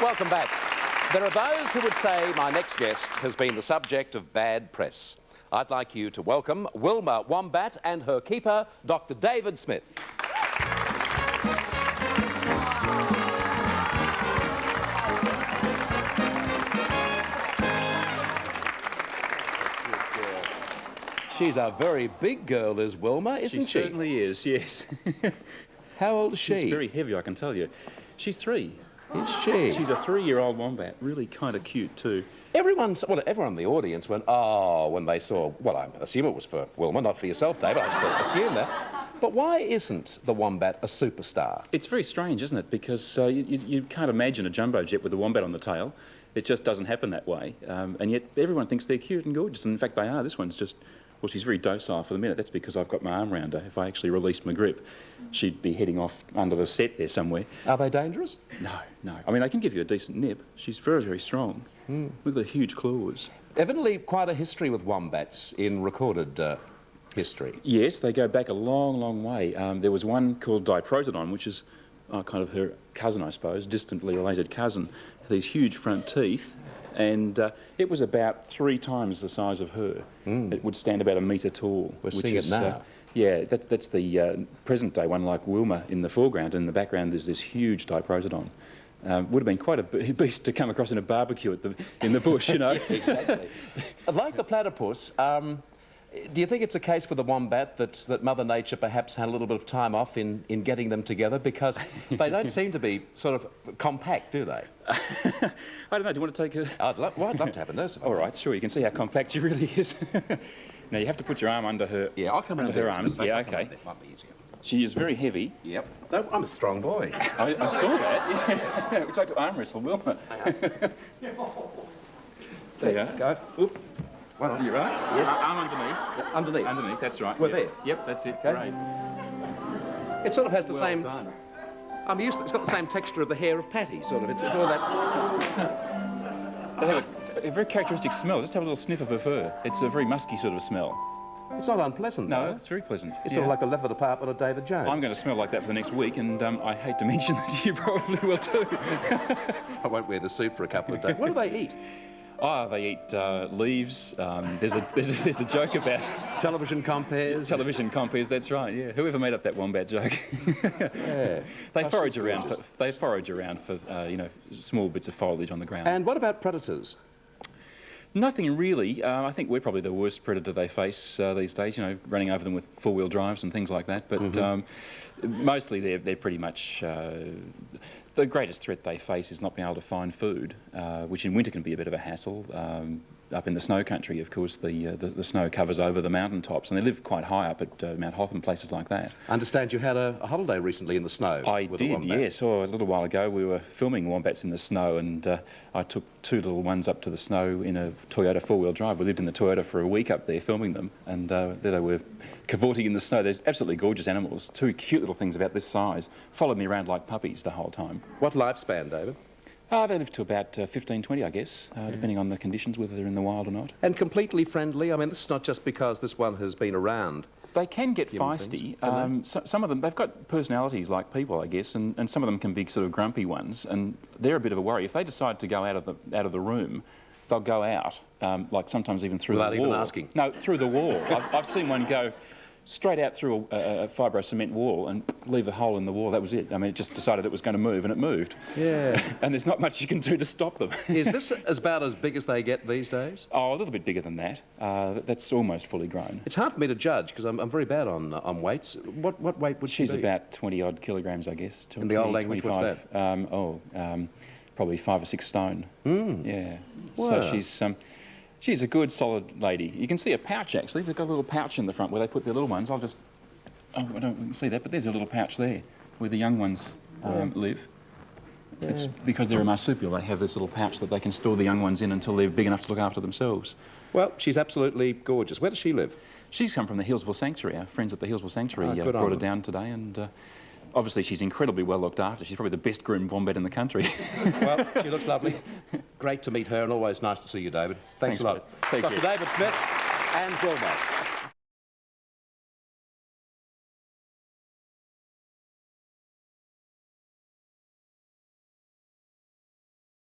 Welcome back. There are those who would say my next guest has been the subject of bad press. I'd like you to welcome Wilma Wombat and her keeper, Dr David Smith. She's a very big girl, is Wilma, isn't she? She certainly is, yes. How old is she? She's very heavy, I can tell you. She's 3. Is she? She's a 3-year-old wombat, really kind of cute too. Everyone in the audience went, oh, when they saw, well, I assume it was for Wilma, not for yourself, David, I still assume that. But why isn't the wombat a superstar? It's very strange, isn't it? Because you can't imagine a jumbo jet with a wombat on the tail. It just doesn't happen that way. And yet everyone thinks they're cute and gorgeous, and in fact they are. This one's just... Well, she's very docile for the minute. That's because I've got my arm around her. If I actually released my grip, she'd be heading off under the set there somewhere. Are they dangerous? No, no. I mean, they can give you a decent nip. She's very, very strong. With the huge claws. Evidently quite a history with wombats in recorded history. Yes, they go back a long, long way. There was one called Diprotodon, which is kind of her cousin, I suppose, distantly related cousin. These huge front teeth. And it was about 3 times the size of her. It would stand about 1 metre tall. We're seeing it now. Yeah, that's the present-day one, like Wilma in the foreground. In the background, there's this huge Diprotodon. Would have been quite a beast to come across in a barbecue in the bush, you know. Exactly. Like the platypus, do you think it's a case with the wombat that Mother Nature perhaps had a little bit of time off in getting them together? Because they don't seem to be sort of compact, do they? I don't know, do you want to take a... I'd love to have a nurse. All right, sure, you can see how compact she really is. Now, you have to put your arm under her... Yeah, I'll come under her arms. Yeah, OK. That might be easier. She is very heavy. Yep. No, I'm a strong boy. I saw that, yes. Would you like to arm wrestle, Wilma? There you go. Oop. Well, are you right? Yes. Arm underneath. Yeah, underneath. Underneath, that's right. We're yep. there. Yep, that's it. Okay. Great. It sort of has the same... Done. I'm used to, it's got the same texture of the hair of Patty, sort of. It's all that... They have a very characteristic smell. Just have a little sniff of her fur. It's a very musky sort of smell. It's not unpleasant, No, though. it's very pleasant. It's sort of like the leather department of David Jones. I'm going to smell like that for the next week, and I hate to mention that you probably will too. I won't wear the suit for a couple of days. What do they eat? Oh, they eat leaves. There's a joke about television compares. Television compares. That's right. Yeah. Whoever made up that wombat joke? Yeah. They forage around for you know, small bits of foliage on the ground. And what about predators? Nothing really. I think we're probably the worst predator they face these days. You know, running over them with 4-wheel drives and things like that. But mostly they're pretty much. The greatest threat they face is not being able to find food, which in winter can be a bit of a hassle. Up in the snow country, of course, the snow covers over the mountain tops, and they live quite high up at Mount Hotham, places like that. I understand you had a holiday recently in the snow. I did, yes. Oh, a little while ago we were filming wombats in the snow, and I took 2 little ones up to the snow in a Toyota 4-wheel drive. We lived in the Toyota for a week up there filming them, and there they were cavorting in the snow. They're absolutely gorgeous animals, 2 cute little things about this size, followed me around like puppies the whole time. What lifespan, David? They live to about 15, 20, I guess, depending on the conditions, whether they're in the wild or not. And completely friendly? I mean, this is not just because this one has been around. They can get feisty. Some of them, they've got personalities like people, I guess, and some of them can be sort of grumpy ones, and they're a bit of a worry. If they decide to go out of the room, they'll go out, like sometimes even through the wall. Without even asking? No, through the wall. I've seen one go straight out through a fibro cement wall and leave a hole in the wall. That was it. I mean, it just decided it was going to move, and it moved. Yeah. And there's not much you can do to stop them. Is this about as big as they get these days? Oh, a little bit bigger than that. That's almost fully grown. It's hard for me to judge because I'm very bad on weights. What weight would she be? She's about 20-odd kilograms, I guess. In the old language, 25. What's that? Probably 5 or 6 stone. Yeah. Wow. So she's a good, solid lady. You can see a pouch, actually. They've got a little pouch in the front where they put their little ones. I don't see that, but there's a little pouch there where the young ones live. Yeah. It's because they're a marsupial. They have this little pouch that they can store the young ones in until they're big enough to look after themselves. Well, she's absolutely gorgeous. Where does she live? She's come from the Hillsville Sanctuary. Our friends at the Hillsville Sanctuary brought her down today, and obviously she's incredibly well looked after. She's probably the best groomed wombat in the country. Well, she looks lovely. Great to meet her, and always nice to see you, David. Thanks a lot. Thank you. Dr David Smith and Wilma.